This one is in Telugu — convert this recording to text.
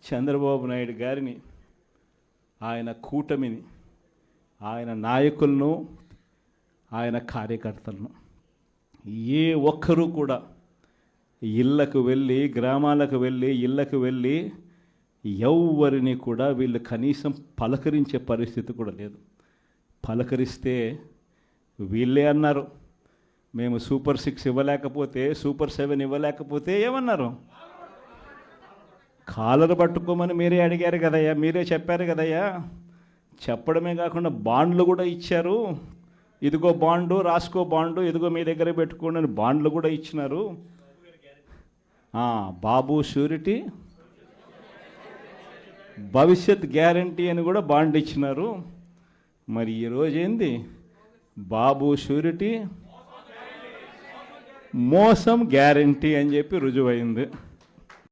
చంద్రబాబు నాయుడు గారిని, ఆయన కూటమిని, ఆయన నాయకులను, ఆయన కార్యకర్తలను ఏ ఒక్కరూ కూడా ఇళ్ళకు వెళ్ళి, గ్రామాలకు వెళ్ళి, ఇళ్ళకు వెళ్ళి ఎవరిని కూడా వీళ్ళు కనీసం పలకరించే పరిస్థితి కూడా లేదు. పలకరిస్తే వీళ్ళే అన్నారు, మేము సూపర్ 6 ఇవ్వలేకపోతే, సూపర్ 7 ఇవ్వలేకపోతే ఏమన్నారు? కాలర్ పట్టుకోమని మీరే అడిగారు కదయ్యా, మీరే చెప్పారు కదయ్యా. చెప్పడమే కాకుండా బాండ్లు కూడా ఇచ్చారు. ఇదిగో బాండు, రాసుకో బాండు, ఇదిగో మీ దగ్గర పెట్టుకోండి అని బాండ్లు కూడా ఇచ్చినారు. బాబు షూరిటీ, భవిష్యత్ గ్యారంటీ అని కూడా బాండ్ ఇచ్చినారు. మరి ఈరోజు ఏంది? బాబు షూరిటీ, మోసం గ్యారంటీ అని చెప్పి రుజువైంది.